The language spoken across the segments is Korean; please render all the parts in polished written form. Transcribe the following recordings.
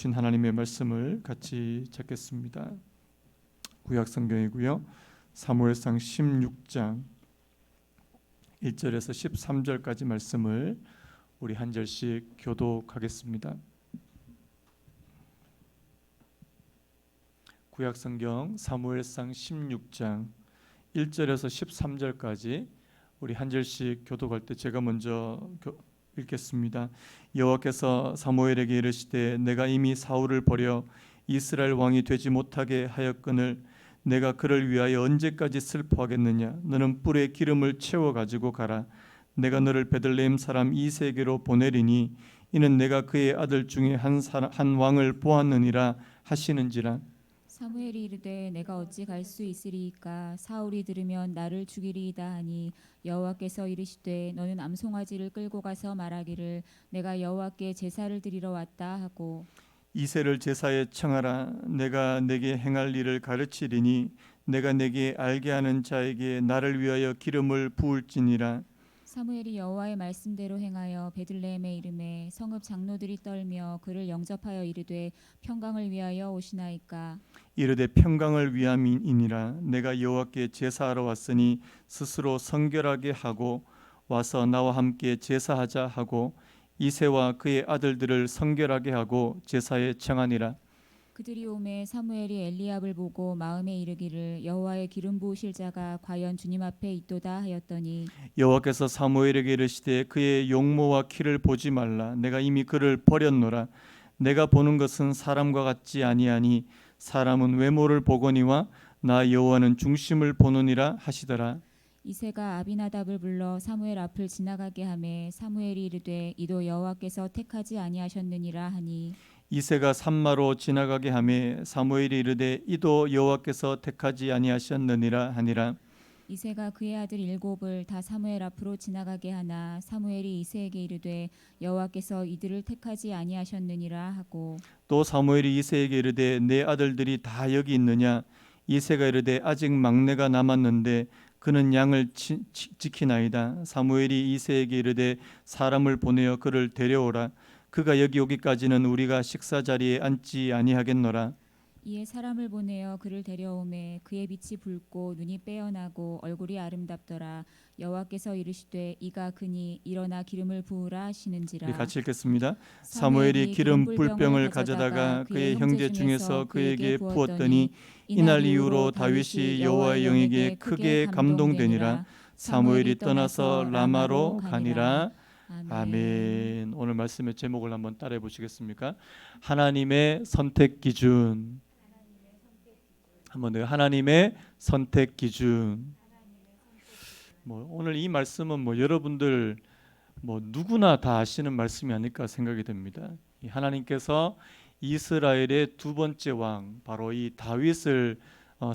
주신 하나님의 말씀을 같이 찾겠습니다. 구약 성경이고요. 사무엘상 16장 1절에서 13절까지 말씀을 우리 한 절씩 교독하겠습니다. 구약 성경 사무엘상 16장 1절에서 13절까지 우리 한 절씩 교독할 때 제가 먼저 읽겠습니다. 여호와께서 사무엘에게 이르시되 내가 이미 사울을 버려 이스라엘 왕이 되지 못하게 하였거늘 내가 그를 위하여 언제까지 슬퍼하겠느냐. 너는 뿔에 기름을 채워 가지고 가라. 내가 너를 베들레헴 사람 이새에게로 보내리니 이는 내가 그의 아들 중에 한 왕을 보았느니라 하시는지라. 사무엘이 이르되 내가 어찌 갈 수 있으리이까. 사울이 들으면 나를 죽이리이다 하니 여호와께서 이르시되 너는 암송아지를 끌고 가서 말하기를 내가 여호와께 제사를 드리러 왔다 하고 이새를 제사에 청하라. 내가 내게 행할 일을 가르치리니 내가 내게 알게 하는 자에게 나를 위하여 기름을 부을지니라. 사무엘이 여호와의 말씀대로 행하여 베들레헴에 이르매 성읍 장로들이 떨며 그를 영접하여 이르되 평강을 위하여 오시나이까. 이르되 평강을 위함이니라. 내가 여호와께 제사하러 왔으니 스스로 성결하게 하고 와서 나와 함께 제사하자 하고 이새와 그의 아들들을 성결하게 하고 제사에 청하니라. 그들이 오매 사무엘이 엘리압을 보고 마음에 이르기를 여호와의 기름 부으실 자가 과연 주님 앞에 있도다 하였더니 여호와께서 사무엘에게 이르시되 그의 용모와 키를 보지 말라. 내가 이미 그를 버렸노라. 내가 보는 것은 사람과 같지 아니하니 사람은 외모를 보거니와 나 여호와는 중심을 보느니라 하시더라. 이새가 아비나답을 불러 사무엘 앞을 지나가게 하매 사무엘이 이르되 이도 여호와께서 택하지 아니하셨느니라 하니 이새가 산마로 지나가게 하매 사무엘이 이르되 이도 여호와께서 택하지 아니하셨느니라 하니라. 이새가 그의 아들 일곱을 다 사무엘 앞으로 지나가게 하나 사무엘이 이새에게 이르되 여호와께서 이들을 택하지 아니하셨느니라 하고 또 사무엘이 이새에게 이르되 내 아들들이 다 여기 있느냐. 이새가 이르되 아직 막내가 남았는데 그는 양을 지키나이다. 사무엘이 이새에게 이르되 사람을 보내어 그를 데려오라. 그가 여기 오기까지는 우리가 식사 자리에 앉지 아니하겠노라. 이에 사람을 보내어 그를 데려오매 그의 빛이 붉고 눈이 빼어나고 얼굴이 아름답더라. 여호와께서 이르시되 이가 그니 일어나 기름을 부으라 하시는지라. 우리 같이 읽겠습니다. 사무엘이 기름 뿔병을 가져다가 그의 형제 중에서 그에게 부었더니 이날 이후로 다윗이 여호와의 영에게 크게 감동되니라. 사무엘이 떠나서 라마로 가니라. 아멘. 오늘 말씀의 제목을 한번 따라해 보시겠습니까? 하나님의 선택 기준. 한번 더. 하나님의 선택 기준. 오늘 이 말씀은 여러분들 누구나 다 아시는 말씀이 아닐까 생각이 됩니다. 하나님께서 이스라엘의 두 번째 왕 바로 이 다윗을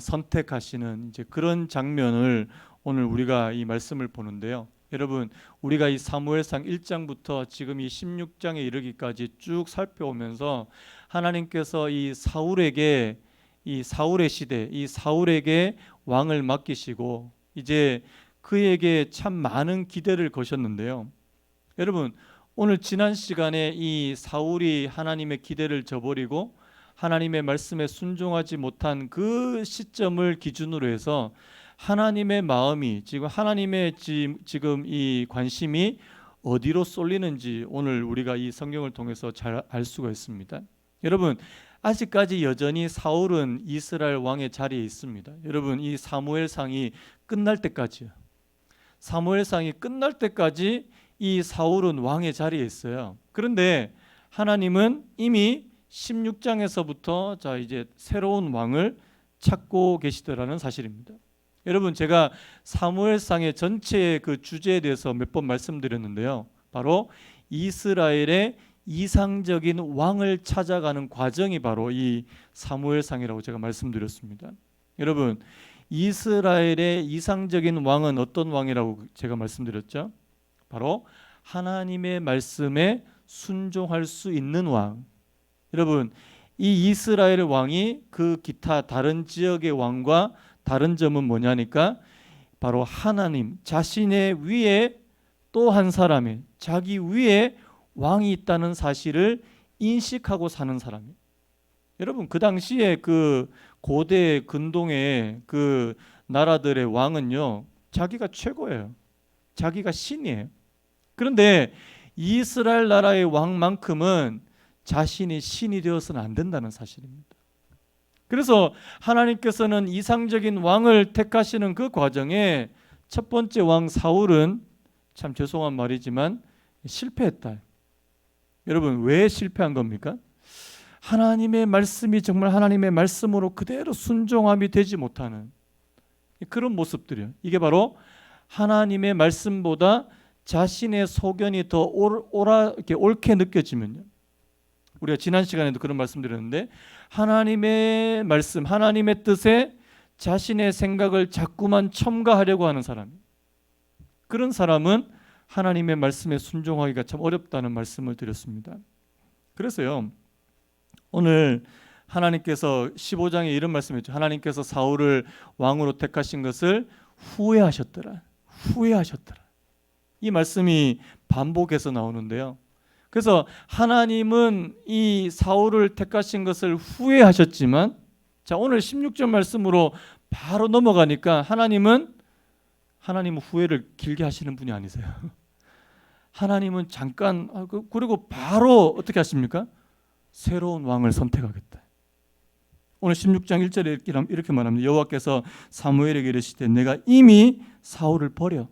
선택하시는 이제 그런 장면을 오늘 우리가 이 말씀을 보는데요. 여러분, 우리가 이 사무엘상 1장부터 지금 이 16장에 이르기까지 쭉 살펴오면서 하나님께서 이 사울에게 이 사울의 시대, 이 사울에게 왕을 맡기시고 이제 그에게 참 많은 기대를 거셨는데요. 여러분, 오늘 지난 시간에 이 사울이 하나님의 기대를 저버리고 하나님의 말씀에 순종하지 못한 그 시점을 기준으로 해서 하나님의 마음이 지금 하나님의 지금 이 관심이 어디로 쏠리는지 오늘 우리가 이 성경을 통해서 잘 알 수가 있습니다. 여러분, 아직까지 여전히 사울은 이스라엘 왕의 자리에 있습니다. 여러분, 이 사무엘상이 끝날 때까지요. 사무엘상이 끝날 때까지 이 사울은 왕의 자리에 있어요. 그런데 하나님은 이미 16장에서부터 자 이제 새로운 왕을 찾고 계시더라는 사실입니다. 여러분, 제가 사무엘상의 전체의 그 주제에 대해서 몇 번 말씀드렸는데요. 바로 이스라엘의 이상적인 왕을 찾아가는 과정이 바로 이 사무엘상이라고 제가 말씀드렸습니다. 여러분, 이스라엘의 이상적인 왕은 어떤 왕이라고 제가 말씀드렸죠? 바로 하나님의 말씀에 순종할 수 있는 왕. 여러분, 이 이스라엘 왕이 그 기타 다른 지역의 왕과 다른 점은 뭐냐니까 바로 하나님 자신의 위에 또 한 사람의 자기 위에 왕이 있다는 사실을 인식하고 사는 사람이에요. 여러분 그 당시에 그 고대 근동의 그 나라들의 왕은요 자기가 최고예요. 자기가 신이에요. 그런데 이스라엘 나라의 왕만큼은 자신이 신이 되어서는 안 된다는 사실입니다. 그래서 하나님께서는 이상적인 왕을 택하시는 그 과정에 첫 번째 왕 사울은 참 죄송한 말이지만 실패했다. 여러분 왜 실패한 겁니까? 하나님의 말씀이 정말 하나님의 말씀으로 그대로 순종함이 되지 못하는 그런 모습들이에요. 이게 바로 하나님의 말씀보다 자신의 소견이 더 이렇게 옳게 느껴지면요. 우리가 지난 시간에도 그런 말씀드렸는데 하나님의 말씀, 하나님의 뜻에 자신의 생각을 자꾸만 첨가하려고 하는 사람, 그런 사람은 하나님의 말씀에 순종하기가 참 어렵다는 말씀을 드렸습니다. 그래서요 오늘 하나님께서 15장에 이런 말씀했죠. 하나님께서 사울을 왕으로 택하신 것을 후회하셨더라. 후회하셨더라. 이 말씀이 반복해서 나오는데요. 그래서 하나님은 이 사울을 택하신 것을 후회하셨지만, 자 오늘 16절 말씀으로 바로 넘어가니까 하나님은 후회를 길게 하시는 분이 아니세요. 하나님은 잠깐 그리고 바로 어떻게 하십니까? 새로운 왕을 선택하겠다. 오늘 16장 1절에 이렇게 말합니다. 여호와께서 사무엘에게 이르시되 내가 이미 사울을 버려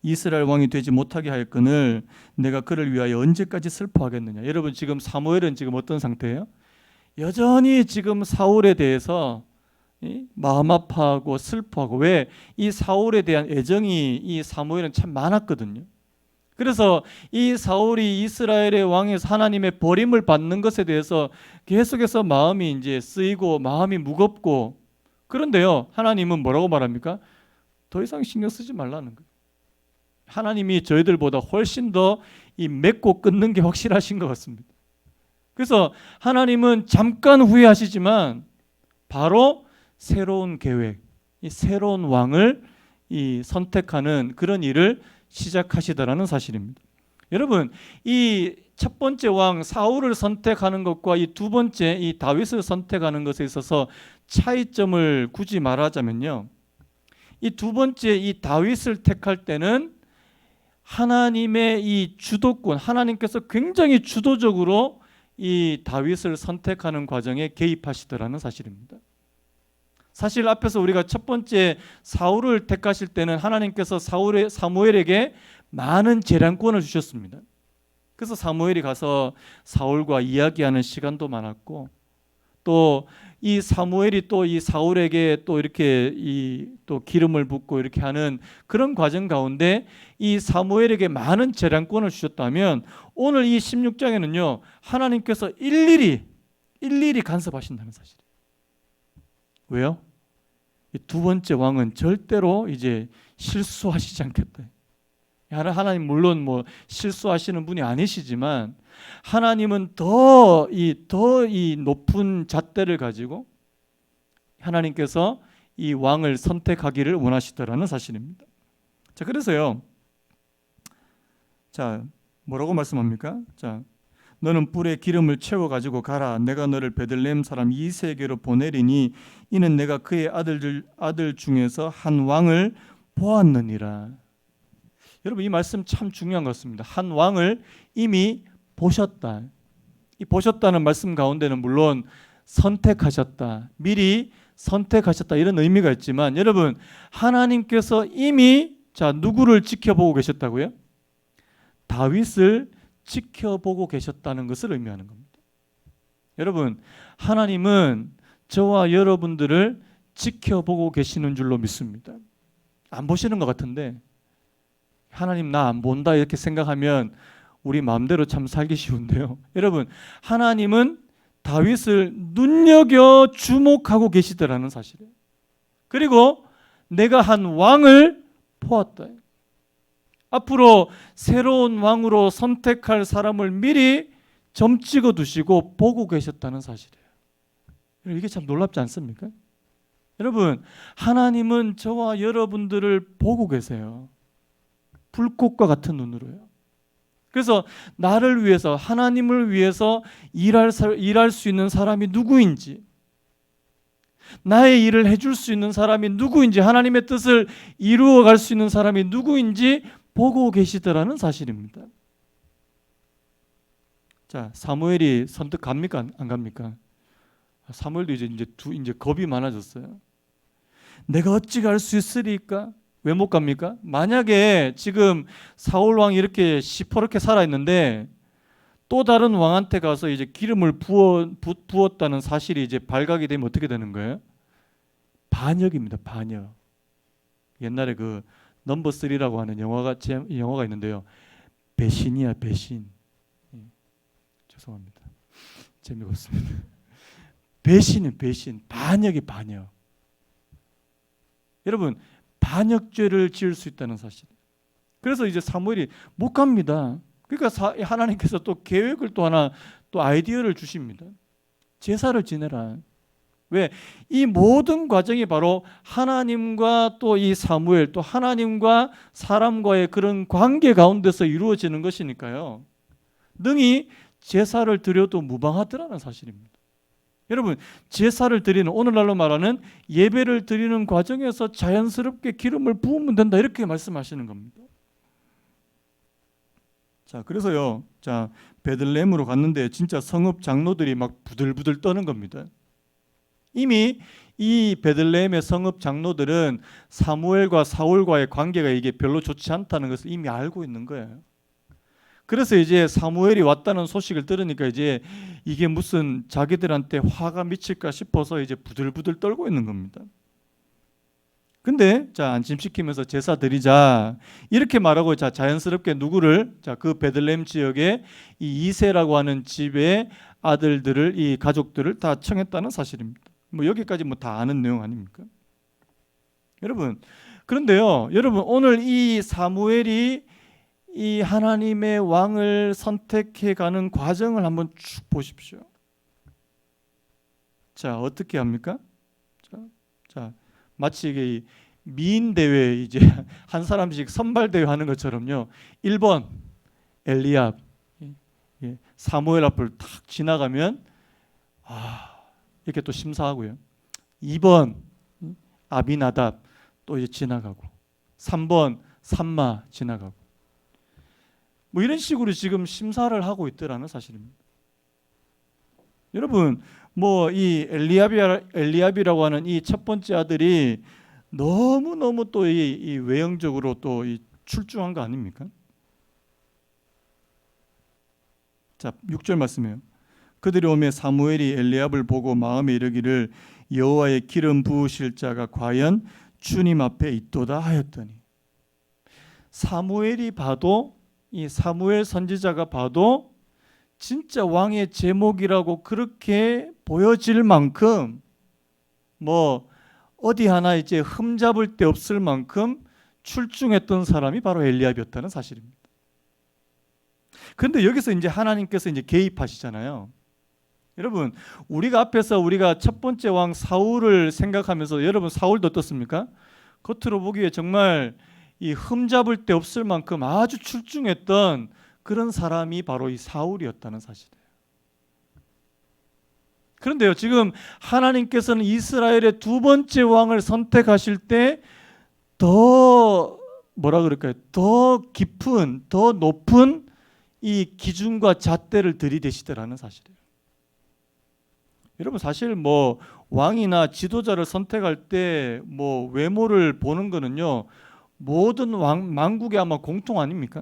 이스라엘 왕이 되지 못하게 하였거늘 내가 그를 위하여 언제까지 슬퍼하겠느냐. 여러분 지금 사무엘은 지금 어떤 상태예요? 여전히 지금 사울에 대해서 마음 아파하고 슬퍼하고, 왜? 이 사울에 대한 애정이 이 사무엘은 참 많았거든요. 그래서 이 사울이 이스라엘의 왕에서 하나님의 버림을 받는 것에 대해서 계속해서 마음이 이제 쓰이고 마음이 무겁고, 그런데요 하나님은 뭐라고 말합니까? 더 이상 신경 쓰지 말라는 거예요. 하나님이 저희들보다 훨씬 더 이 맺고 끊는 게 확실하신 것 같습니다. 그래서 하나님은 잠깐 후회하시지만 바로 새로운 계획, 이 새로운 왕을 선택하는 그런 일을 시작하시더라는 사실입니다. 여러분 이 첫 번째 왕 사울을 선택하는 것과 이 두 번째 이 다윗을 선택하는 것에 있어서 차이점을 굳이 말하자면요, 이 두 번째 이 다윗을 택할 때는 하나님의 이 주도권, 하나님께서 굉장히 주도적으로 이 다윗을 선택하는 과정에 개입하시더라는 사실입니다. 사실 앞에서 우리가 첫 번째 사울을 택하실 때는 하나님께서 사무엘에게 많은 재량권을 주셨습니다. 그래서 사무엘이 가서 사울과 이야기하는 시간도 많았고, 또 이 사무엘이 또 이 사울에게 또 이렇게 또 기름을 붓고 이렇게 하는 그런 과정 가운데 이 사무엘에게 많은 재량권을 주셨다면, 오늘 이 16장에는요 하나님께서 일일이 간섭하신다는 사실이에요. 왜요? 이 두 번째 왕은 절대로 이제 실수하시지 않겠다. 하나님 물론 뭐 실수하시는 분이 아니시지만 하나님은 더 높은 잣대를 가지고 하나님께서 이 왕을 선택하기를 원하시더라는 사실입니다. 자, 그래서요. 자, 뭐라고 말씀합니까? 자, 너는 뿔에 기름을 채워 가지고 가라. 내가 너를 베들레헴 사람 이새에게로 보내리니 이는 내가 그의 아들 중에서 한 왕을 보았느니라. 여러분 이 말씀 참 중요한 것 같습니다. 한 왕을 이미 보셨다. 이 보셨다는 말씀 가운데는 물론 선택하셨다, 미리 선택하셨다 이런 의미가 있지만, 여러분 하나님께서 이미 누구를 지켜보고 계셨다고요? 다윗을 지켜보고 계셨다는 것을 의미하는 겁니다. 여러분 하나님은 저와 여러분들을 지켜보고 계시는 줄로 믿습니다. 안 보시는 것 같은데 하나님 나 안 본다 이렇게 생각하면 우리 마음대로 참 살기 쉬운데요. 여러분 하나님은 다윗을 눈여겨 주목하고 계시더라는 사실이에요. 그리고 내가 한 왕을 보았다. 앞으로 새로운 왕으로 선택할 사람을 미리 점 찍어 두시고 보고 계셨다는 사실이에요. 이게 참 놀랍지 않습니까? 여러분 하나님은 저와 여러분들을 보고 계세요. 불꽃과 같은 눈으로요. 그래서 나를 위해서, 하나님을 위해서 일할 수 있는 사람이 누구인지, 나의 일을 해줄 수 있는 사람이 누구인지, 하나님의 뜻을 이루어갈 수 있는 사람이 누구인지 보고 계시더라는 사실입니다. 자, 사무엘이 선뜻 갑니까? 안 갑니까? 사무엘도 이제 겁이 많아졌어요. 내가 어찌 갈 수 있으리까? 왜 못 갑니까? 만약에 지금 사울 왕이 이렇게 시퍼렇게 살아 있는데 또 다른 왕한테 가서 이제 기름을 부었다는 사실이 이제 발각이 되면 어떻게 되는 거예요? 반역입니다. 반역. 옛날에 그 넘버 3라고 하는 영화가 있는데요. 배신이야, 배신. 죄송합니다. 재미가 없습니다. 배신은 배신, 반역이 반역. 여러분, 반역죄를 지을 수 있다는 사실. 그래서 이제 사무엘이 못 갑니다. 그러니까 하나님께서 또 계획을 또 하나 또 아이디어를 주십니다. 제사를 지내라. 왜? 이 모든 과정이 바로 하나님과 또 이 사무엘, 또 하나님과 사람과의 그런 관계 가운데서 이루어지는 것이니까요. 능히 제사를 드려도 무방하더라는 사실입니다. 여러분, 제사를 드리는, 오늘날로 말하는 예배를 드리는 과정에서 자연스럽게 기름을 부으면 된다, 이렇게 말씀하시는 겁니다. 자, 그래서요, 자, 베들레헴으로 갔는데 진짜 성읍 장로들이 막 부들부들 떠는 겁니다. 이미 이 베들레헴의 성읍 장로들은 사무엘과 사울과의 관계가 이게 별로 좋지 않다는 것을 이미 알고 있는 거예요. 그래서 이제 사무엘이 왔다는 소식을 들으니까 이제 이게 무슨 자기들한테 화가 미칠까 싶어서 이제 부들부들 떨고 있는 겁니다. 근데 자, 안심시키면서 제사 드리자 이렇게 말하고, 자, 자연스럽게 누구를, 자, 그 베들레헴 지역에 이 이세라고 하는 집의 아들들을, 이 가족들을 다 청했다는 사실입니다. 뭐 여기까지 뭐 다 아는 내용 아닙니까? 여러분, 그런데요, 여러분, 오늘 이 사무엘이 이 하나님의 왕을 선택해 가는 과정을 한번 쭉 보십시오. 자, 어떻게 합니까? 자, 마치 이게 미인 대회, 이제 한 사람씩 선발 대회 하는 것처럼요. 1번 엘리압, 사무엘 앞을 탁 지나가면 이렇게 또 심사하고요. 2번 아비나답 또 이제 지나가고, 3번 삼마 지나가고, 뭐 이런 식으로 지금 심사를 하고 있더라는 사실입니다. 여러분, 뭐 이 엘리압이라고 하는 이 첫 번째 아들이 너무 또 이 외형적으로 또 이 출중한 거 아닙니까? 자, 6절 말씀이에요. 그들이 오매 사무엘이 엘리압을 보고 마음에 이르기를 여호와의 기름 부으실 자가 과연 주님 앞에 있도다 하였더니, 사무엘이 봐도, 이 사무엘 선지자가 봐도 진짜 왕의 제목이라고 그렇게 보여질 만큼, 뭐 어디 하나 이제 흠잡을 데 없을 만큼 출중했던 사람이 바로 엘리압이었다는 사실입니다. 그런데 여기서 이제 하나님께서 이제 개입하시잖아요. 여러분, 우리가 앞에서 우리가 첫 번째 왕 사울을 생각하면서, 여러분, 사울도 어떻습니까? 겉으로 보기에 정말 이 흠잡을 데 없을 만큼 아주 출중했던 그런 사람이 바로 이 사울이었다는 사실이에요. 그런데요, 지금 하나님께서는 이스라엘의 두 번째 왕을 선택하실 때 더 뭐라 그럴까요? 더 깊은, 더 높은 이 기준과 잣대를 들이대시더라는 사실이에요. 여러분, 사실 뭐 왕이나 지도자를 선택할 때 뭐 외모를 보는 거는요, 모든 만국의 아마 공통 아닙니까?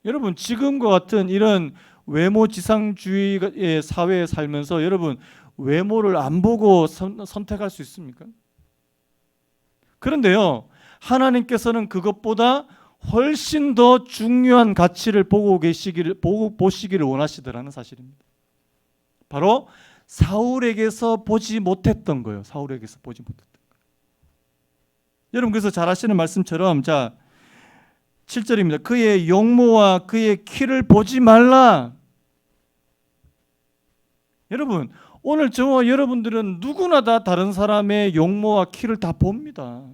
여러분, 지금과 같은 이런 외모 지상주의의 사회에 살면서 여러분, 외모를 안 보고 선택할 수 있습니까? 그런데요, 하나님께서는 그것보다 훨씬 더 중요한 가치를 보시기를 원하시더라는 사실입니다. 바로 사울에게서 보지 못했던 거예요. 사울에게서 보지 못했던 거예요. 여러분, 그래서 잘 아시는 말씀처럼, 자, 7절입니다. 그의 용모와 그의 키를 보지 말라. 여러분, 오늘 저와 여러분들은 누구나 다 다른 사람의 용모와 키를 다 봅니다.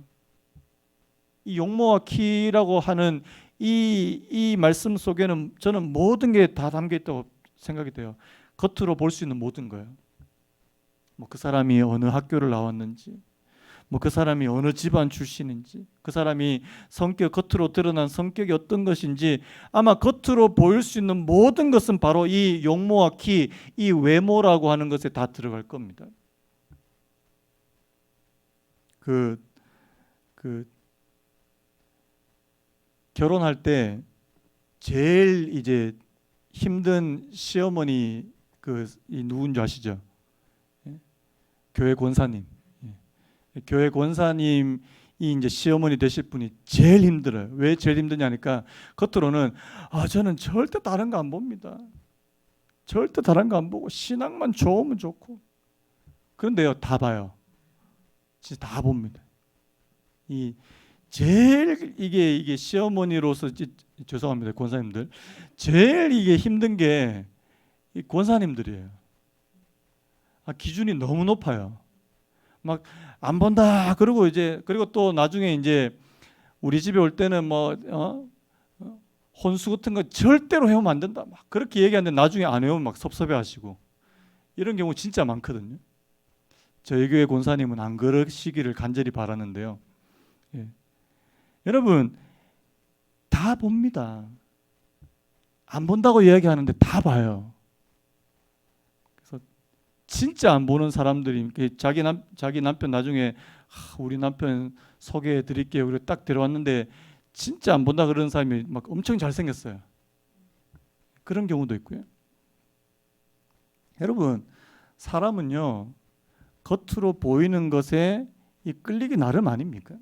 이 용모와 키라고 하는 이 말씀 속에는 저는 모든 게 다 담겨 있다고 생각이 돼요. 겉으로 볼 수 있는 모든 거예요. 뭐 그 사람이 어느 학교를 나왔는지, 뭐 그 사람이 어느 집안 출신인지, 그 사람이 겉으로 드러난 성격이 어떤 것인지, 아마 겉으로 보일 수 있는 모든 것은 바로 이 용모와 키, 이 외모라고 하는 것에 다 들어갈 겁니다. 그 결혼할 때 제일 이제 힘든 시어머니 이 누군지 아시죠? 예? 교회 권사님. 예. 교회 권사님이 이제 시어머니 되실 분이 제일 힘들어요. 왜 제일 힘드냐니까 겉으로는 저는 절대 다른 거 안 봅니다. 절대 다른 거 안 보고 신앙만 좋으면 좋고. 그런데요, 다 봐요. 진짜 다 봅니다. 이 제일 이게 시어머니로서 죄송합니다, 권사님들. 제일 이게 힘든 게 이 권사님들이에요. 기준이 너무 높아요. 막 안 본다 그러고 그리고 또 나중에 이제 우리 집에 올 때는 뭐 혼수 같은 거 절대로 해오면 안 된다 막 그렇게 얘기하는데 나중에 안 해오면 막 섭섭해하시고 이런 경우 진짜 많거든요. 저희 교회 권사님은 안 그러시기를 간절히 바라는데요. 예. 여러분 다 봅니다. 안 본다고 이야기하는데 다 봐요. 그래서 진짜 안 보는 사람들이 자기 남편 나중에 우리 남편 소개해 드릴게요. 그리고 딱 데려왔는데 진짜 안 본다 그러는 사람이 막 엄청 잘생겼어요. 그런 경우도 있고요. 여러분 사람은요 겉으로 보이는 것에 이 끌리기 나름 아닙니까?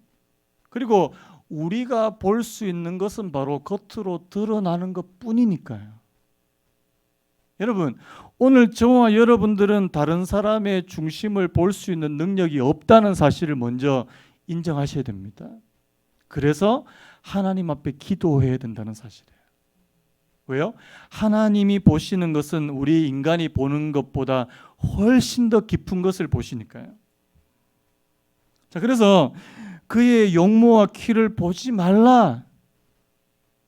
그리고 우리가 볼 수 있는 것은 바로 겉으로 드러나는 것뿐이니까요. 여러분 오늘 저와 여러분들은 다른 사람의 중심을 볼 수 있는 능력이 없다는 사실을 먼저 인정하셔야 됩니다. 그래서 하나님 앞에 기도해야 된다는 사실이에요. 왜요? 하나님이 보시는 것은 우리 인간이 보는 것보다 훨씬 더 깊은 것을 보시니까요. 자, 그래서 그의 용모와 키를 보지 말라.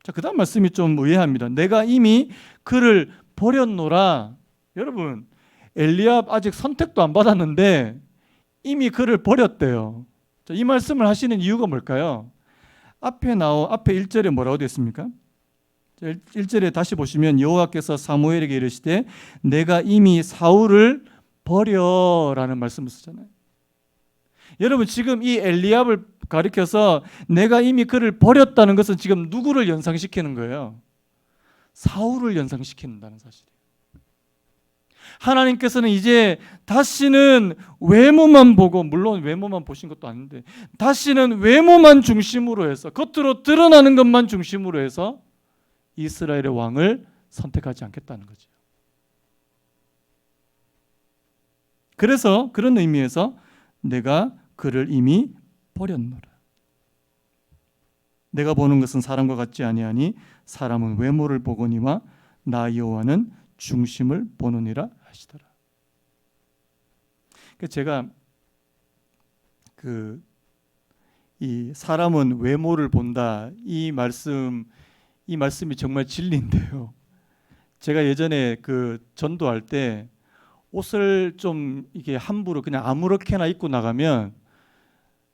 자, 그 다음 말씀이 좀 의아합니다. 내가 이미 그를 버렸노라. 여러분 엘리압 아직 선택도 안 받았는데 이미 그를 버렸대요. 자, 이 말씀을 하시는 이유가 뭘까요? 앞에 1절에 뭐라고 되어 있습니까? 1절에 다시 보시면 여호와께서 사무엘에게 이르시되 내가 이미 사울을 버려라는 말씀을 쓰잖아요. 여러분 지금 이 엘리압을 가리켜서 내가 이미 그를 버렸다는 것은 지금 누구를 연상시키는 거예요? 사울을 연상시킨다는 사실이에요. 하나님께서는 이제 다시는 외모만 보고, 물론 외모만 보신 것도 아닌데 다시는 외모만 중심으로 해서 겉으로 드러나는 것만 중심으로 해서 이스라엘의 왕을 선택하지 않겠다는 거죠. 그래서 그런 의미에서 내가 그를 이미 버렸노라. 내가 보는 것은 사람과 같지 아니하니 사람은 외모를 보거니와 나 여호와는 중심을 보느니라 하시더라. 제가 이 사람은 외모를 본다 이 말씀이 정말 진리인데요. 제가 예전에 전도할 때 옷을 좀 이게 함부로 그냥 아무렇게나 입고 나가면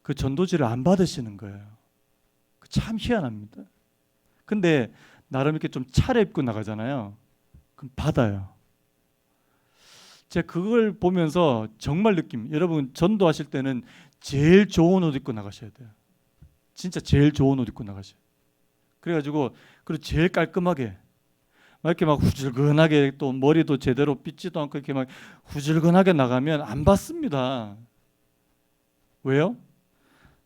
그 전도지를 안 받으시는 거예요. 참 희한합니다. 근데 나름 이렇게 좀 차려입고 나가잖아요. 그럼 받아요. 제가 그걸 보면서 정말 여러분 전도하실 때는 제일 좋은 옷 입고 나가셔야 돼요. 진짜 제일 좋은 옷 입고 나가셔야 돼요. 그래가지고 그리고 제일 깔끔하게 막 이렇게 막 후줄근하게 또 머리도 제대로 빗지도 않고 이렇게 막 후줄근하게 나가면 안 받습니다. 왜요?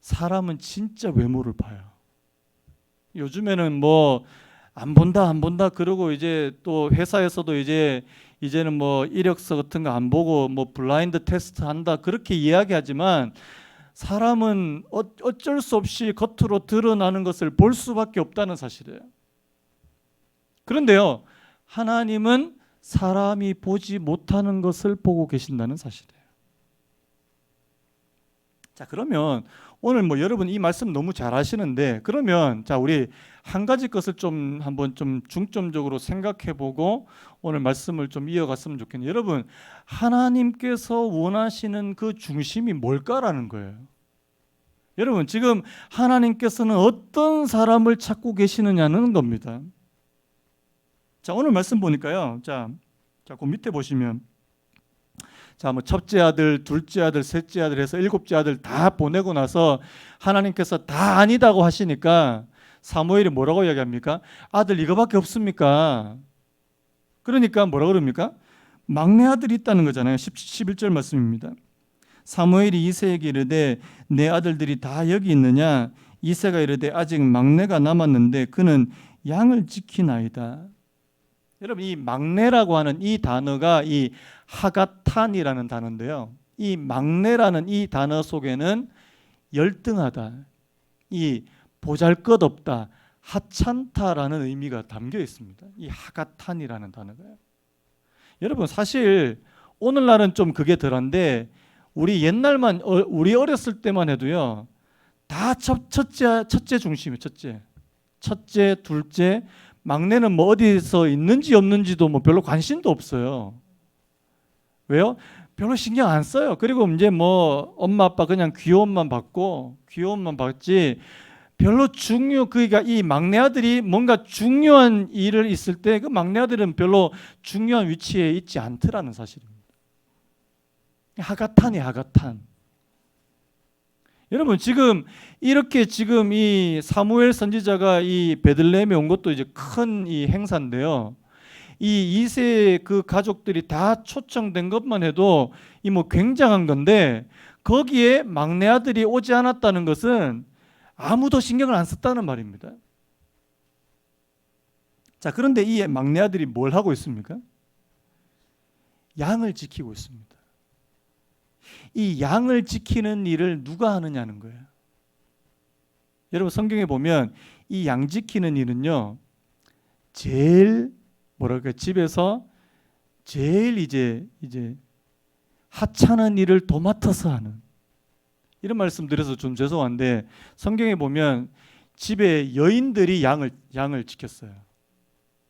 사람은 진짜 외모를 봐요. 요즘에는 뭐 안 본다 그러고 이제 또 회사에서도 이제는 뭐 이력서 같은 거 안 보고 뭐 블라인드 테스트 한다 그렇게 이야기하지만 사람은 어쩔 수 없이 겉으로 드러나는 것을 볼 수밖에 없다는 사실이에요. 그런데요, 하나님은 사람이 보지 못하는 것을 보고 계신다는 사실이에요. 자, 그러면 오늘 뭐 여러분 이 말씀 너무 잘 하시는데, 그러면 자, 우리 한 가지 것을 좀 한번 좀 중점적으로 생각해 보고 오늘 말씀을 좀 이어갔으면 좋겠네요. 여러분, 하나님께서 원하시는 그 중심이 뭘까라는 거예요. 여러분, 지금 하나님께서는 어떤 사람을 찾고 계시느냐는 겁니다. 자, 오늘 말씀 보니까요. 자, 그 밑에 보시면, 자, 뭐 첫째 아들, 둘째 아들, 셋째 아들 해서 일곱째 아들 다 보내고 나서 하나님께서 다 아니다고 하시니까 사무엘이 뭐라고 이야기합니까? 아들 이거밖에 없습니까? 그러니까 뭐라고 그럽니까? 막내 아들이 있다는 거잖아요. 11절 말씀입니다. 사무엘이 이새에게 이르되 내 아들들이 다 여기 있느냐? 이새가 이르되 아직 막내가 남았는데 그는 양을 지키나이다. 여러분, 이 막내라고 하는 이 단어가 이 하가탄이라는 단어인데요. 이 막내라는 이 단어 속에는 열등하다, 이 보잘것없다, 하찮다라는 의미가 담겨 있습니다. 이 하가탄이라는 단어가요. 여러분, 사실 오늘날은 좀 그게 덜한데 우리 옛날만 우리 어렸을 때만 해도요. 다 첫째 중심이에요. 첫째, 둘째, 막내는 뭐 어디서 있는지 없는지도 뭐 별로 관심도 없어요. 왜요? 별로 신경 안 써요. 그리고 이제 뭐 엄마 아빠 그냥 귀여움만 받지 별로 그러니까 이 막내 아들이 뭔가 중요한 일을 있을 때 그 막내 아들은 별로 중요한 위치에 있지 않더라는 사실입니다. 하가탄. 여러분, 지금 이렇게 지금 이 사무엘 선지자가 이 베들레헴에 온 것도 이제 큰 이 행사인데요. 이 2세 그 가족들이 다 초청된 것만 해도 이 뭐 굉장한 건데 거기에 막내 아들이 오지 않았다는 것은 아무도 신경을 안 썼다는 말입니다. 자, 그런데 이 막내 아들이 뭘 하고 있습니까? 양을 지키고 있습니다. 이 양을 지키는 일을 누가 하느냐는 거예요. 여러분, 성경에 보면 이 양 지키는 일은요, 제일 집에서 제일 이제 하찮은 일을 도맡아서 하는, 이런 말씀 드려서 좀 죄송한데 성경에 보면 집에 여인들이 양을 지켰어요.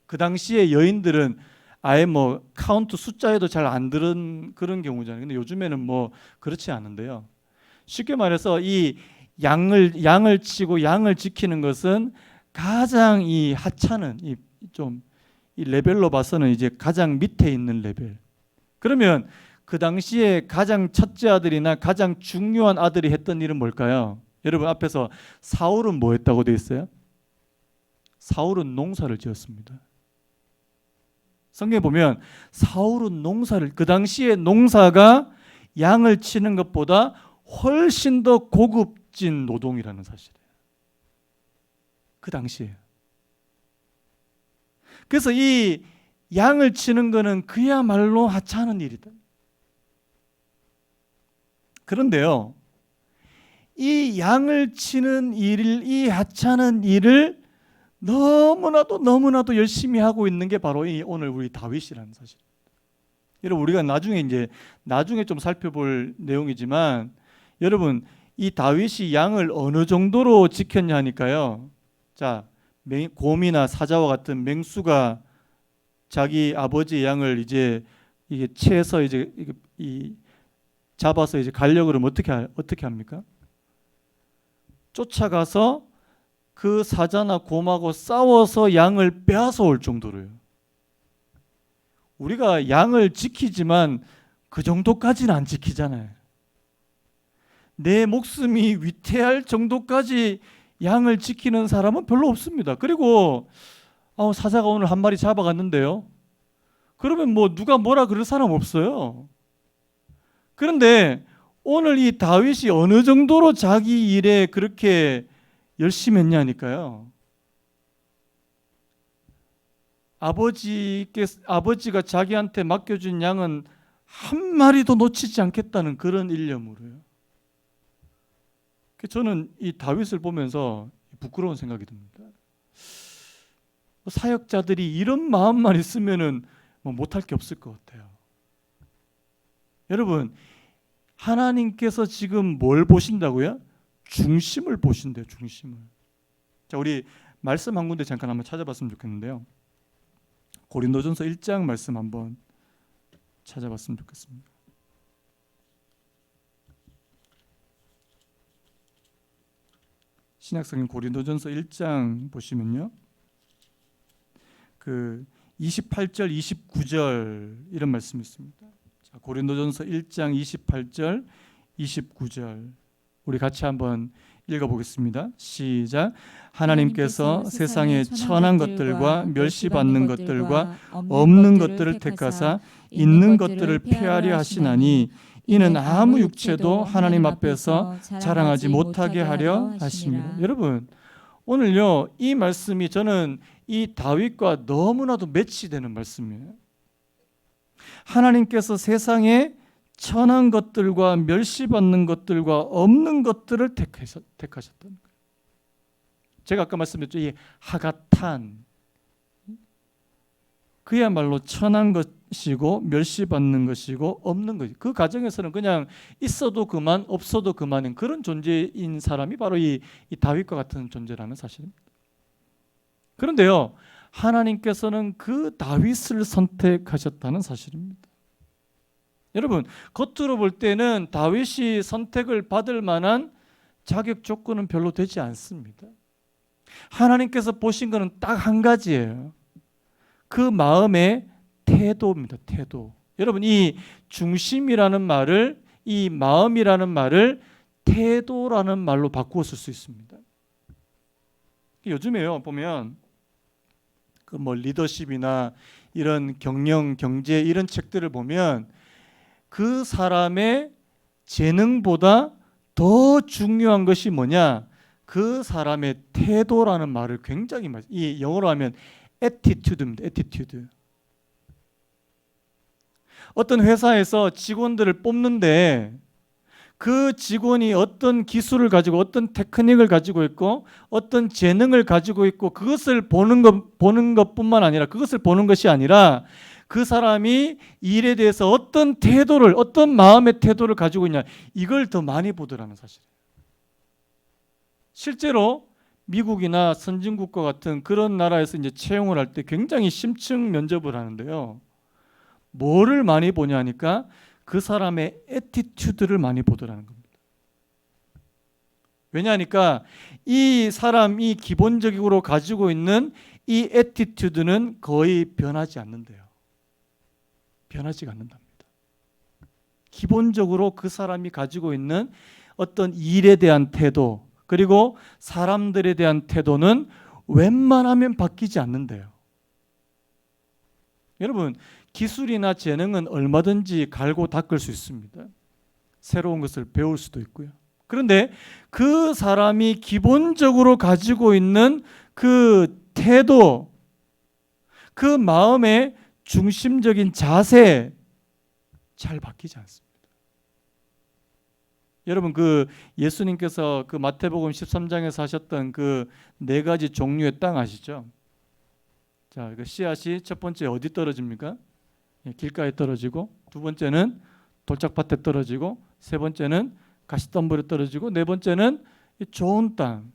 그 당시에 여인들은 아예 뭐 카운트 숫자에도 잘 안 들은 그런 경우잖아요. 근데 요즘에는 뭐 그렇지 않은데요. 쉽게 말해서 이 양을 치고 양을 지키는 것은 가장 이 하찮은 이 레벨로 봐서는 이제 가장 밑에 있는 레벨. 그러면 그 당시에 가장 첫째 아들이나 가장 중요한 아들이 했던 일은 뭘까요? 여러분, 앞에서 사울은 뭐 했다고 되어 있어요? 사울은 농사를 지었습니다. 성경에 보면 사울은 그 당시에 농사가 양을 치는 것보다 훨씬 더 고급진 노동이라는 사실이에요. 그 당시에. 그래서 이 양을 치는 거는 그야말로 하찮은 일이다. 그런데요, 이 양을 치는 이 하찮은 일을 너무나도 열심히 하고 있는 게 바로 이 오늘 우리 다윗이라는 사실입니다. 여러분, 우리가 나중에 좀 살펴볼 내용이지만, 여러분, 이 다윗이 양을 어느 정도로 지켰냐 하니까요. 자, 곰이나 사자와 같은 맹수가 자기 아버지의 양을 이제 이게 채서 이제 잡아서 이제 가려고 그러면 어떻게 합니까? 쫓아가서 그 사자나 곰하고 싸워서 양을 빼앗아 올 정도로요. 우리가 양을 지키지만 그 정도까지는 안 지키잖아요. 내 목숨이 위태할 정도까지 양을 지키는 사람은 별로 없습니다. 그리고 사자가 오늘 한 마리 잡아갔는데요. 그러면 뭐 누가 뭐라 그럴 사람 없어요. 그런데 오늘 이 다윗이 어느 정도로 자기 일에 그렇게 열심히 했냐니까요. 아버지가 자기한테 맡겨준 양은 한 마리도 놓치지 않겠다는 그런 일념으로요. 저는 이 다윗을 보면서 부끄러운 생각이 듭니다. 사역자들이 이런 마음만 있으면은 뭐 못할 게 없을 것 같아요. 여러분, 하나님께서 지금 뭘 보신다고요? 중심을 보신대요. 중심을. 자, 우리 말씀 한 군데 잠깐 한번 찾아봤으면 좋겠는데요. 고린도전서 1장 말씀 한번 찾아봤으면 좋겠습니다. 신약성경 고린도전서 1장 보시면요, 그 28절 29절 이런 말씀이 있습니다. 자, 고린도전서 1장 28절 29절 우리 같이 한번 읽어보겠습니다. 시작. 하나님께서 세상에 천한 것들과 멸시받는 것들과 없는 것들을 택하사 있는 것들을 폐하려 하시나니 이는 아무 육체도 하나님 앞에서 자랑하지 못하게 하려 하심이라. 여러분, 오늘요 이 말씀이 저는 이 다윗과 너무나도 매치되는 말씀이에요. 하나님께서 세상에 천한 것들과 멸시받는 것들과 없는 것들을 택하셨던 거예요. 제가 아까 말씀드렸죠. 이 하가탄, 그야말로 천한 것이고 멸시받는 것이고 없는 것이, 그 가정에서는 그냥 있어도 그만 없어도 그만인 그런 존재인 사람이 바로 이 다윗과 같은 존재라는 사실입니다. 그런데요, 하나님께서는 그 다윗을 선택하셨다는 사실입니다. 여러분, 겉으로 볼 때는 다윗이 선택을 받을 만한 자격 조건은 별로 되지 않습니다. 하나님께서 보신 것은 딱 한 가지예요. 그 마음의 태도입니다. 태도. 여러분, 이 중심이라는 말을, 이 마음이라는 말을 태도라는 말로 바꾸어 쓸 수 있습니다. 요즘에요 보면 그 뭐 리더십이나 이런 경영, 경제 이런 책들을 보면 그 사람의 재능보다 더 중요한 것이 뭐냐? 그 사람의 태도라는 말을 굉장히 많이, 이 영어로 하면 attitude입니다. attitude. 어떤 회사에서 직원들을 뽑는데 그 직원이 어떤 기술을 가지고 어떤 테크닉을 가지고 있고 어떤 재능을 가지고 있고 그것을 보는 것뿐만 아니라, 그것을 보는 것이 아니라 그 사람이 일에 대해서 어떤 태도를, 어떤 마음의 태도를 가지고 있냐, 이걸 더 많이 보더라는 사실이에요. 실제로 미국이나 선진국과 같은 그런 나라에서 이제 채용을 할 때 굉장히 심층 면접을 하는데요, 뭐를 많이 보냐 하니까 그 사람의 애티튜드를 많이 보더라는 겁니다. 왜냐하니까 이 사람이 기본적으로 가지고 있는 이 애티튜드는 거의 변하지 않는데요. 변하지가 않는답니다. 기본적으로 그 사람이 가지고 있는 어떤 일에 대한 태도, 그리고 사람들에 대한 태도는 웬만하면 바뀌지 않는데요. 여러분, 기술이나 재능은 얼마든지 갈고 닦을 수 있습니다. 새로운 것을 배울 수도 있고요. 그런데 그 사람이 기본적으로 가지고 있는 그 태도, 그 마음의 중심적인 자세 잘 바뀌지 않습니다. 여러분, 그 예수님께서 그 마태복음 13장에서 하셨던 그 4가지 종류의 땅 아시죠? 자, 그 씨앗이 첫 번째 어디 떨어집니까? 길가에 떨어지고, 두 번째는 돌짝밭에 떨어지고, 세 번째는 가시덤불에 떨어지고, 네 번째는 좋은 땅.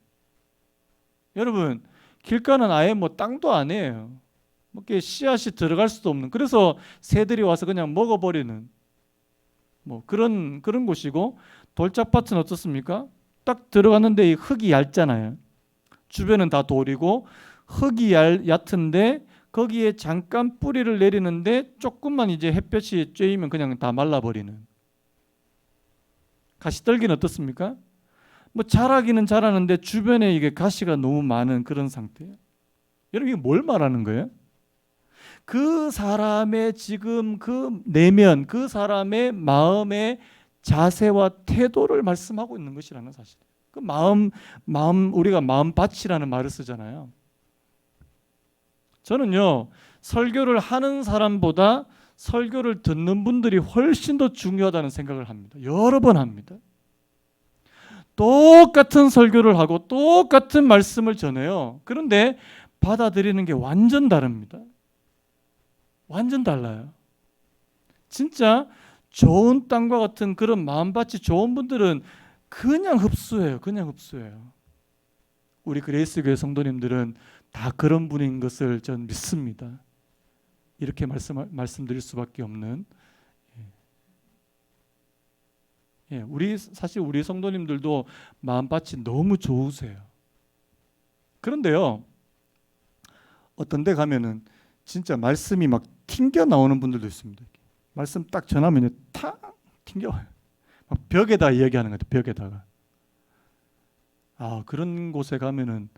여러분, 길가는 아예 뭐 땅도 아니에요. 뭐 씨앗이 들어갈 수도 없는, 그래서 새들이 와서 그냥 먹어버리는 뭐 그런 곳이고, 돌짝밭은 어떻습니까? 딱 들어갔는데 이 흙이 얇잖아요. 주변은 다 돌이고 흙이 얕은데 거기에 잠깐 뿌리를 내리는데 조금만 이제 햇볕이 쬐이면 그냥 다 말라버리는. 가시떨기는 어떻습니까? 뭐 자라기는 자라는데 주변에 이게 가시가 너무 많은 그런 상태예요. 여러분, 이게 뭘 말하는 거예요? 그 사람의 지금 그 내면, 그 사람의 마음의 자세와 태도를 말씀하고 있는 것이라는 사실이에요. 그 마음, 우리가 마음밭이라는 말을 쓰잖아요. 저는요, 설교를 하는 사람보다 설교를 듣는 분들이 훨씬 더 중요하다는 생각을 합니다. 여러 번 합니다. 똑같은 설교를 하고 똑같은 말씀을 전해요. 그런데 받아들이는 게 완전 다릅니다. 완전 달라요. 진짜 좋은 땅과 같은 그런 마음밭이 좋은 분들은 그냥 흡수해요. 그냥 흡수해요. 우리 그레이스교회 성도님들은 다 그런 분인 것을 전 믿습니다. 이렇게 말씀드릴 수밖에 없는. 사실 우리 성도님들도 마음밭이 너무 좋으세요. 그런데요, 어떤 데 가면은 진짜 말씀이 막 튕겨 나오는 분들도 있습니다. 말씀 딱 전하면 탁 튕겨와요. 막 벽에다 이야기하는 것 같아요. 벽에다가. 그런 곳에 가면은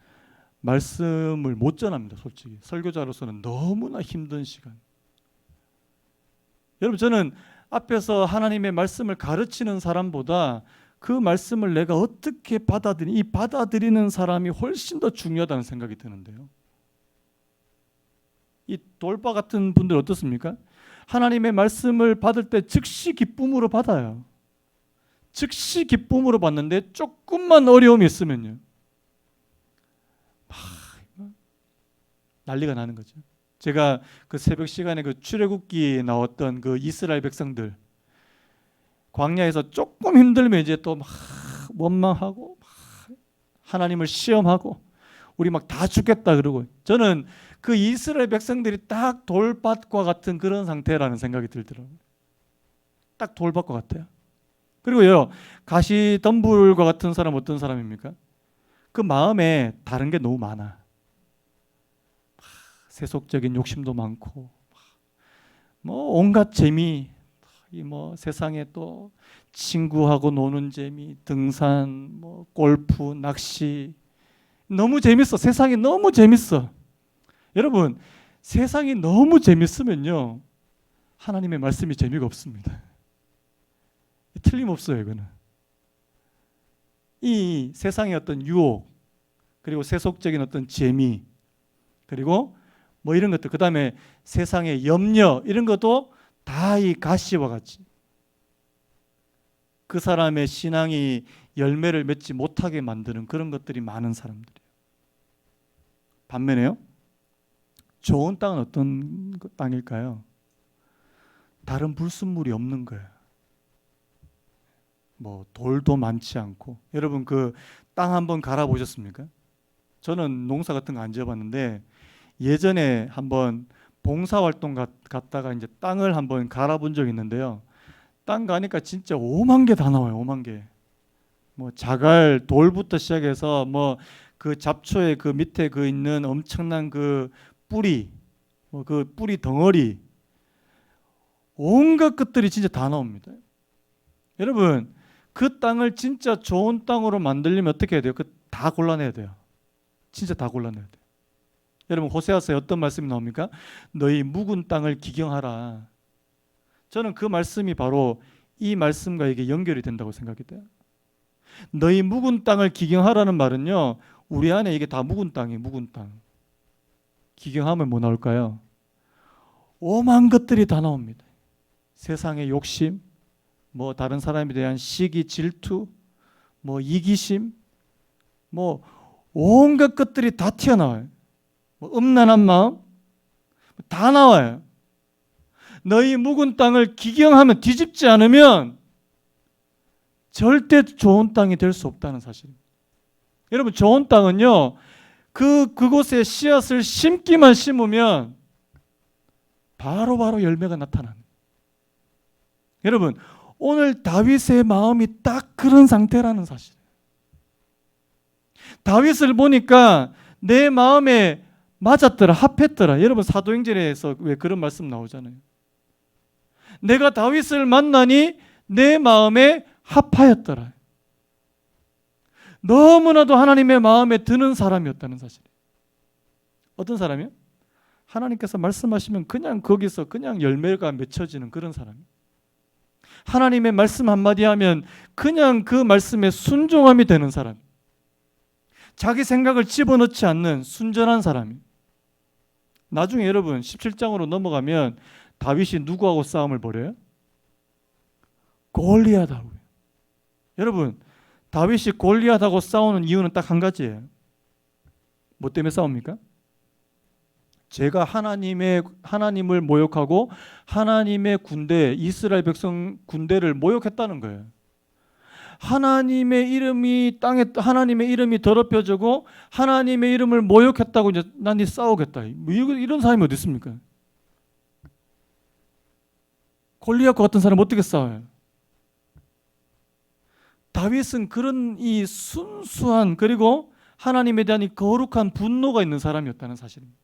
말씀을 못 전합니다. 솔직히 설교자로서는 너무나 힘든 시간. 여러분, 저는 앞에서 하나님의 말씀을 가르치는 사람보다 그 말씀을 내가 어떻게 이 받아들이는 사람이 훨씬 더 중요하다는 생각이 드는데요. 이 돌바 같은 분들 어떻습니까? 하나님의 말씀을 받을 때 즉시 기쁨으로 받아요. 즉시 기쁨으로 받는데 조금만 어려움이 있으면요, 난리가 나는 거죠. 제가 그 새벽 시간에 그 출애굽기에 나왔던 그 이스라엘 백성들, 광야에서 조금 힘들면 이제 또 막 원망하고 막 하나님을 시험하고 우리 막 다 죽겠다 그러고, 저는 그 이스라엘 백성들이 딱 돌밭과 같은 그런 상태라는 생각이 들더라고요. 딱 돌밭과 같아요. 그리고요, 가시덤불과 같은 사람 어떤 사람입니까? 그 마음에 다른 게 너무 많아. 세속적인 욕심도 많고, 뭐 온갖 재미, 뭐 세상에 또 친구하고 노는 재미, 등산, 뭐 골프, 낚시, 너무 재밌어. 세상이 너무 재밌어. 여러분, 세상이 너무 재밌으면요, 하나님의 말씀이 재미가 없습니다. 틀림없어요. 이거는 이 세상의 어떤 유혹, 그리고 세속적인 어떤 재미, 그리고 뭐 이런 것들, 그 다음에 세상의 염려, 이런 것도 다 이 가시와 같이 그 사람의 신앙이 열매를 맺지 못하게 만드는 그런 것들이 많은 사람들이에요. 반면에요, 좋은 땅은 어떤 땅일까요? 다른 불순물이 없는 거예요. 뭐 돌도 많지 않고. 여러분, 그 땅 한번 갈아보셨습니까? 저는 농사 같은 거 안 지어봤는데 예전에 한번 봉사활동 갔다가 이제 땅을 한번 갈아본 적이 있는데요, 땅 가니까 진짜 5만 개 다 나와요. 5만 개. 뭐 자갈, 돌부터 시작해서 뭐 그 잡초의 그 밑에 그 있는 엄청난 그 뿌리, 뭐 그 뿌리 덩어리, 온갖 것들이 진짜 다 나옵니다. 여러분, 그 땅을 진짜 좋은 땅으로 만들려면 어떻게 해야 돼요? 그 다 골라내야 돼요. 진짜 다 골라내야 돼요. 여러분, 호세아서에 어떤 말씀이 나옵니까? 너희 묵은 땅을 기경하라. 저는 그 말씀이 바로 이 말씀과 이게 연결이 된다고 생각이 돼요. 너희 묵은 땅을 기경하라는 말은요, 우리 안에 이게 다 묵은 땅이에요. 묵은 땅. 기경하면 뭐 나올까요? 오만 것들이 다 나옵니다. 세상의 욕심, 뭐 다른 사람에 대한 시기, 질투, 뭐 이기심, 뭐 온갖 것들이 다 튀어나와요. 뭐 음란한 마음 다 나와요. 너희 묵은 땅을 기경하면, 뒤집지 않으면 절대 좋은 땅이 될 수 없다는 사실입니다. 여러분, 좋은 땅은요, 그곳에 씨앗을 심기만 심으면 바로 열매가 나타납니다. 여러분, 오늘 다윗의 마음이 딱 그런 상태라는 사실. 다윗을 보니까 내 마음에 맞았더라, 합했더라. 여러분, 사도행전에서 왜 그런 말씀 나오잖아요. 내가 다윗을 만나니 내 마음에 합하였더라. 너무나도 하나님의 마음에 드는 사람이었다는 사실. 어떤 사람이요? 하나님께서 말씀하시면 그냥 거기서 그냥 열매가 맺혀지는 그런 사람. 하나님의 말씀 한마디 하면 그냥 그 말씀에 순종함이 되는 사람. 자기 생각을 집어넣지 않는 순전한 사람이. 나중에 여러분 17장으로 넘어가면 다윗이 누구하고 싸움을 벌여요? 골리앗하고. 여러분, 다윗이 골리앗하고 싸우는 이유는 딱 한 가지예요. 뭐 때문에 싸웁니까? 제가 하나님을 모욕하고 하나님의 군대, 이스라엘 백성 군대를 모욕했다는 거예요. 하나님의 이름이 하나님의 이름이 더럽혀지고 하나님의 이름을 모욕했다고 이제 난 이 싸우겠다. 뭐 이런 사람이 어디 있습니까? 골리앗과 같은 사람 어떻게 싸워요? 다윗은 그런 이 순수한 그리고 하나님에 대한 이 거룩한 분노가 있는 사람이었다는 사실입니다.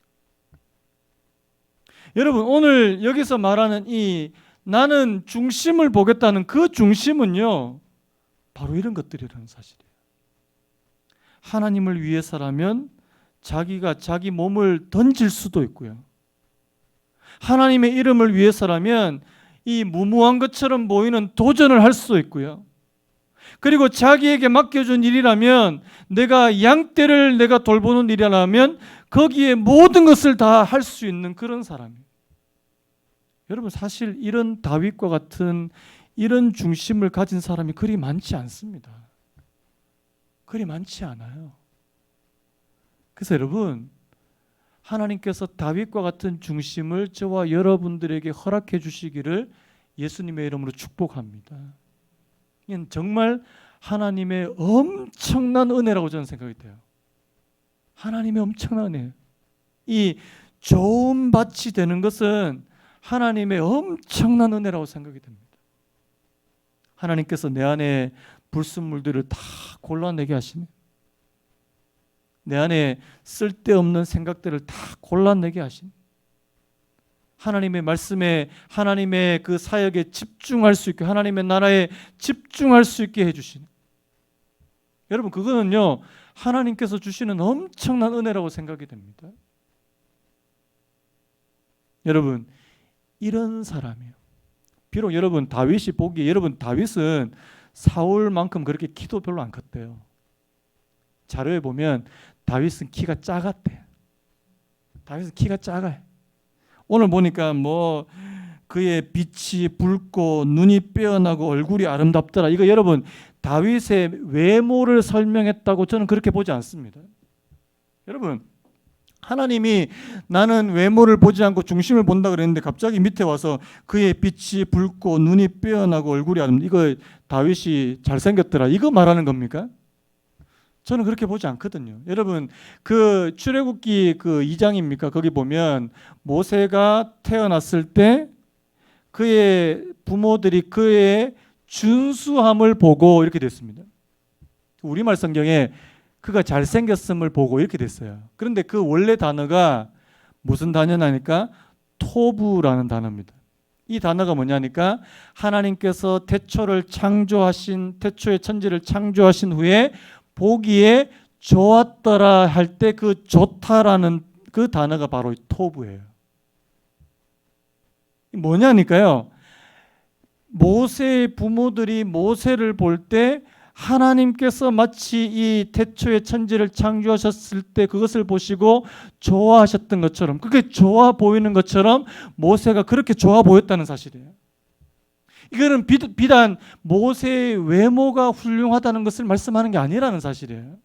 여러분, 오늘 여기서 말하는 이 나는 중심을 보겠다는 그 중심은요, 바로 이런 것들이라는 사실이에요. 하나님을 위해서라면 자기가 자기 몸을 던질 수도 있고요. 하나님의 이름을 위해서라면 이 무모한 것처럼 보이는 도전을 할 수도 있고요. 그리고 자기에게 맡겨준 일이라면 내가 양떼를 내가 돌보는 일이라면 거기에 모든 것을 다 할 수 있는 그런 사람이에요. 여러분, 사실 이런 다윗과 같은 이런 중심을 가진 사람이 그리 많지 않습니다. 그리 많지 않아요. 그래서 여러분, 하나님께서 다윗과 같은 중심을 저와 여러분들에게 허락해 주시기를 예수님의 이름으로 축복합니다. 이건 정말 하나님의 엄청난 은혜라고 저는 생각이 돼요. 하나님의 엄청난 은혜예요. 이 좋은 밭이 되는 것은 하나님의 엄청난 은혜라고 생각이 됩니다. 하나님께서 내 안에 불순물들을 다 골라내게 하시네. 내 안에 쓸데없는 생각들을 다 골라내게 하시네. 하나님의 말씀에, 하나님의 그 사역에 집중할 수 있게, 하나님의 나라에 집중할 수 있게 해주시네. 여러분, 그거는요, 하나님께서 주시는 엄청난 은혜라고 생각이 됩니다. 여러분, 이런 사람이에요. 비록 여러분 다윗이 보기에, 여러분 다윗은 사울만큼 그렇게 키도 별로 안 컸대요. 자료에 보면 다윗은 키가 작았대. 다윗은 키가 작아요. 오늘 보니까 뭐 그의 빛이 붉고 눈이 빼어나고 얼굴이 아름답더라. 이거 여러분 다윗의 외모를 설명했다고 저는 그렇게 보지 않습니다. 여러분, 하나님이 나는 외모를 보지 않고 중심을 본다 그랬는데 갑자기 밑에 와서 그의 빛이 붉고 눈이 빼어나고 얼굴이 아름답다. 이거 다윗이 잘생겼더라. 이거 말하는 겁니까? 저는 그렇게 보지 않거든요. 여러분, 그 출애굽기 그 2장입니까? 거기 보면 모세가 태어났을 때 그의 부모들이 그의 준수함을 보고 이렇게 됐습니다. 우리말 성경에 그가 잘생겼음을 보고 이렇게 됐어요. 그런데 그 원래 단어가 무슨 단어냐니까 토부라는 단어입니다. 이 단어가 뭐냐니까 하나님께서 태초의 천지를 창조하신 후에 보기에 좋았더라 할 때 그 좋다라는 그 단어가 바로 토부예요. 뭐냐니까요, 모세의 부모들이 모세를 볼 때 하나님께서 마치 이 태초의 천지를 창조하셨을 때 그것을 보시고 좋아하셨던 것처럼, 그게 좋아 보이는 것처럼 모세가 그렇게 좋아 보였다는 사실이에요. 이거는 비단 모세의 외모가 훌륭하다는 것을 말씀하는 게 아니라는 사실이에요.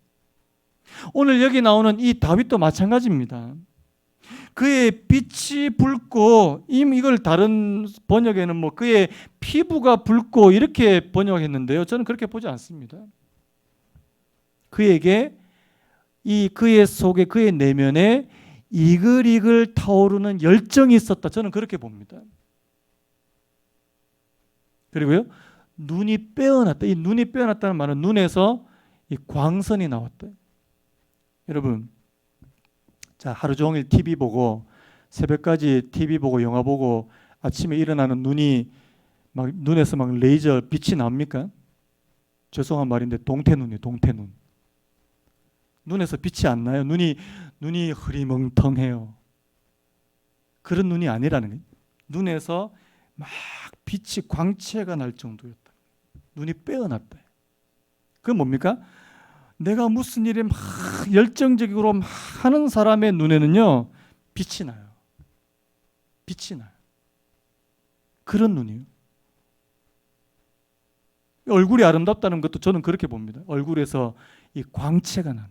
오늘 여기 나오는 이 다윗도 마찬가지입니다. 그의 빛이 붉고, 이걸 다른 번역에는 뭐 그의 피부가 붉고 이렇게 번역했는데요, 저는 그렇게 보지 않습니다. 그에게 그의 속에, 그의 내면에 이글이글 타오르는 열정이 있었다, 저는 그렇게 봅니다. 그리고요, 눈이 빼어났다. 이 눈이 빼어났다는 말은 눈에서 이 광선이 나왔다. 여러분, 자, 하루 종일 TV 보고 새벽까지 TV 보고 영화 보고 아침에 일어나는 눈에서 막 레이저 빛이 나옵니까? 죄송한 말인데 동태눈이에요. 동태눈. 눈에서 빛이 안 나요. 눈이 흐리멍텅해요. 그런 눈이 아니라는 거예요. 눈에서 막 빛이 광채가 날 정도였다. 눈이 빼어났다. 그건 뭡니까? 내가 무슨 일에 막 열정적으로 막 하는 사람의 눈에는요, 빛이 나요. 빛이 나요. 그런 눈이에요. 얼굴이 아름답다는 것도 저는 그렇게 봅니다. 얼굴에서 이 광채가 나는,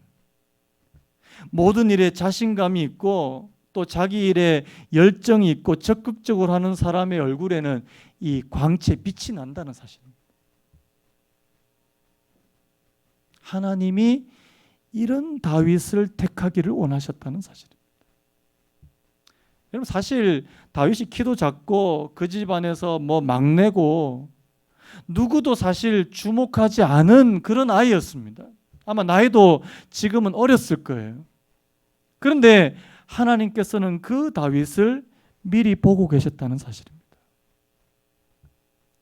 모든 일에 자신감이 있고 또 자기 일에 열정이 있고 적극적으로 하는 사람의 얼굴에는 이 광채 빛이 난다는 사실입니다. 하나님이 이런 다윗을 택하기를 원하셨다는 사실입니다. 여러분, 사실 다윗이 키도 작고 그 집안에서 뭐 막내고 누구도 사실 주목하지 않은 그런 아이였습니다. 아마 나이도 지금은 어렸을 거예요. 그런데 하나님께서는 그 다윗을 미리 보고 계셨다는 사실입니다.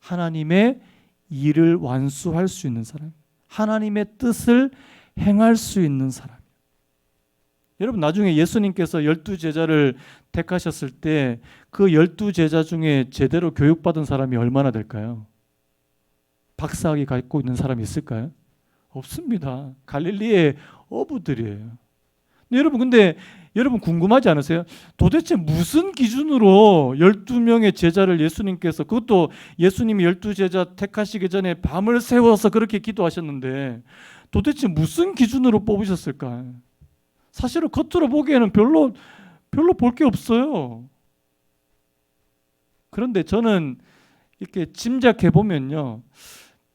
하나님의 일을 완수할 수 있는 사람, 하나님의 뜻을 행할 수 있는 사람. 여러분, 나중에 예수님께서 12제자를 택하셨을 때 그 12제자 중에 제대로 교육받은 사람이 얼마나 될까요? 박사학위 갖고 있는 사람이 있을까요? 없습니다. 갈릴리의 어부들이에요. 근데 여러분 궁금하지 않으세요? 도대체 무슨 기준으로 12명의 제자를 예수님께서, 그것도 예수님이 12제자 택하시기 전에 밤을 새워서 그렇게 기도하셨는데 도대체 무슨 기준으로 뽑으셨을까? 사실은 겉으로 보기에는 별로 볼 게 없어요. 그런데 저는 이렇게 짐작해 보면요,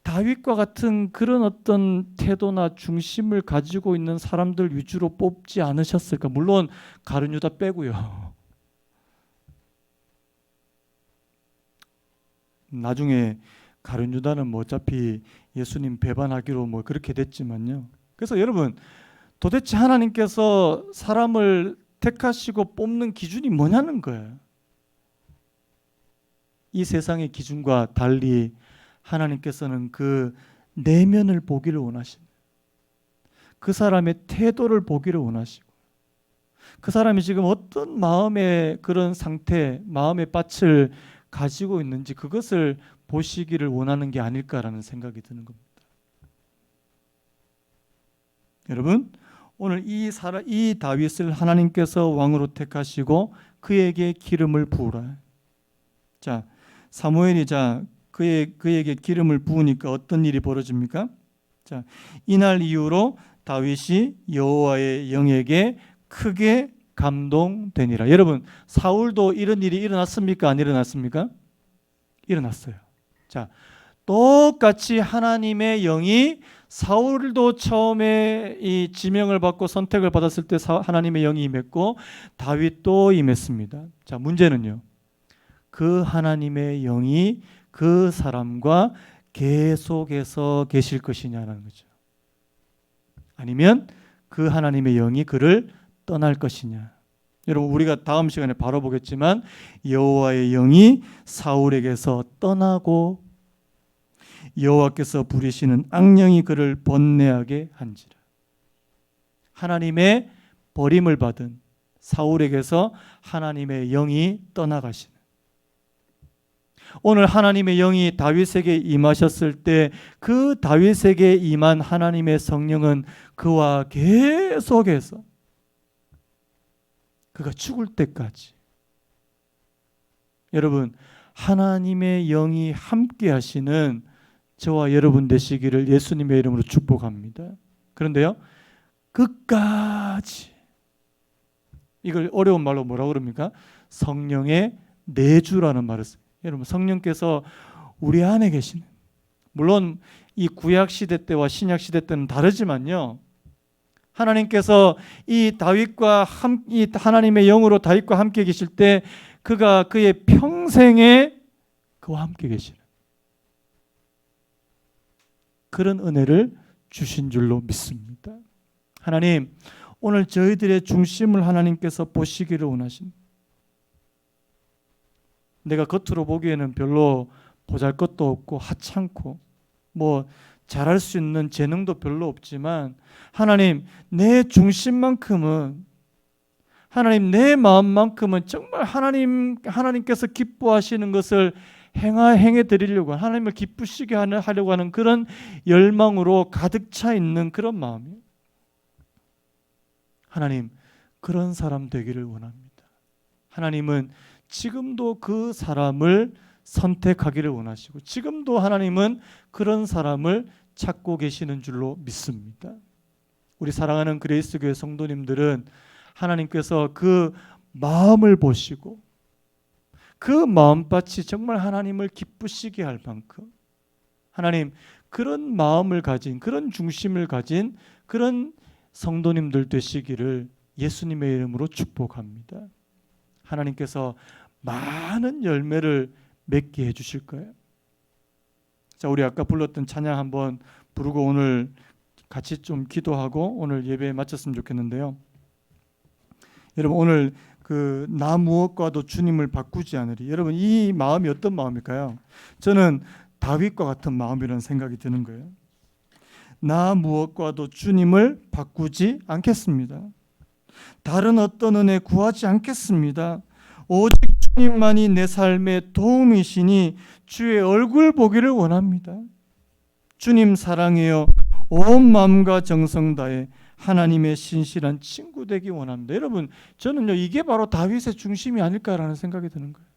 다윗과 같은 그런 어떤 태도나 중심을 가지고 있는 사람들 위주로 뽑지 않으셨을까? 물론 가룟 유다 빼고요. 나중에 가룟 유다는 뭐 어차피 예수님 배반하기로 뭐 그렇게 됐지만요. 그래서 여러분, 도대체 하나님께서 사람을 택하시고 뽑는 기준이 뭐냐는 거예요. 이 세상의 기준과 달리 하나님께서는 그 내면을 보기를 원하십니다. 그 사람의 태도를 보기를 원하시고, 그 사람이 지금 어떤 마음의 그런 상태, 마음의 밭을 가지고 있는지 그것을 보시기를 원하는 게 아닐까라는 생각이 드는 겁니다. 여러분, 오늘 이 다윗을 하나님께서 왕으로 택하시고 그에게 기름을 부으라. 자, 사무엘이 그에게 기름을 부으니까 어떤 일이 벌어집니까? 자, 이날 이후로 다윗이 여호와의 영에게 크게 감동되니라. 여러분, 사울도 이런 일이 일어났습니까? 안 일어났습니까? 일어났어요. 자, 똑같이 하나님의 영이, 사울도 처음에 이 지명을 받고 선택을 받았을 때 하나님의 영이 임했고 다윗도 임했습니다. 자, 문제는요, 그 하나님의 영이 그 사람과 계속해서 계실 것이냐는 거죠. 아니면 그 하나님의 영이 그를 떠날 것이냐. 여러분, 우리가 다음 시간에 바로 보겠지만 여호와의 영이 사울에게서 떠나고 여호와께서 부리시는 악령이 그를 번뇌하게 한지라. 하나님의 버림을 받은 사울에게서 하나님의 영이 떠나가시는, 오늘 하나님의 영이 다윗에게 임하셨을 때 그 다윗에게 임한 하나님의 성령은 그와 계속해서 그가 죽을 때까지, 여러분, 하나님의 영이 함께 하시는 저와 여러분 되시기를 예수님의 이름으로 축복합니다. 그런데요, 끝까지, 이걸 어려운 말로 뭐라고 그럽니까? 성령의 내주라는 말을 써요. 여러분, 성령께서 우리 안에 계시는, 물론 이 구약 시대 때와 신약 시대 때는 다르지만요, 하나님께서 이 하나님의 영으로 다윗과 함께 계실 때 그가 그의 평생에 그와 함께 계시는 그런 은혜를 주신 줄로 믿습니다. 하나님, 오늘 저희들의 중심을 하나님께서 보시기를 원하십니다. 내가 겉으로 보기에는 별로 보잘것도 없고 하찮고 뭐 잘할 수 있는 재능도 별로 없지만, 하나님, 내 중심만큼은, 하나님, 내 마음만큼은 정말 하나님께서 기뻐하시는 것을 행해 드리려고, 하나님을 기쁘시게 하려고 하는 그런 열망으로 가득 차 있는 그런 마음이에요. 하나님, 그런 사람 되기를 원합니다. 하나님은 지금도 그 사람을 선택하기를 원하시고 지금도 하나님은 그런 사람을 찾고 계시는 줄로 믿습니다. 우리 사랑하는 그레이스교회 성도님들은 하나님께서 그 마음을 보시고 그 마음밭이 정말 하나님을 기쁘시게 할 만큼 하나님 그런 마음을 가진 그런 중심을 가진 그런 성도님들 되시기를 예수님의 이름으로 축복합니다. 하나님께서 많은 열매를 맺게 해주실 거예요. 자, 우리 아까 불렀던 찬양 한번 부르고 오늘 같이 좀 기도하고 오늘 예배 마쳤으면 좋겠는데요. 여러분 오늘 나 무엇과도 주님을 바꾸지 않으리. 여러분 이 마음이 어떤 마음일까요? 저는 다윗과 같은 마음이라는 생각이 드는 거예요. 나 무엇과도 주님을 바꾸지 않겠습니다. 다른 어떤 은혜 구하지 않겠습니다. 오직 주님만이 내 삶의 도움이시니 주의 얼굴 보기를 원합니다. 주님 사랑해요. 온 마음과 정성 다해 하나님의 신실한 친구 되기 원합니다. 여러분 저는요 이게 바로 다윗의 중심이 아닐까라는 생각이 드는 거예요.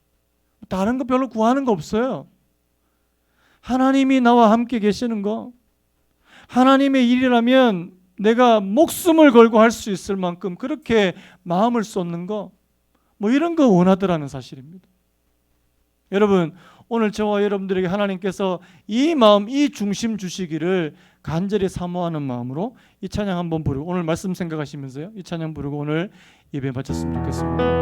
다른 거 별로 구하는 거 없어요. 하나님이 나와 함께 계시는 거, 하나님의 일이라면 내가 목숨을 걸고 할 수 있을 만큼 그렇게 마음을 쏟는 거, 뭐 이런 거 원하더라는 사실입니다. 여러분 오늘 저와 여러분들에게 하나님께서 이 마음, 이 중심 주시기를 간절히 사모하는 마음으로 이 찬양 한번 부르고 오늘 말씀 생각하시면서요 이 찬양 부르고 오늘 예배 마쳤으면 좋겠습니다.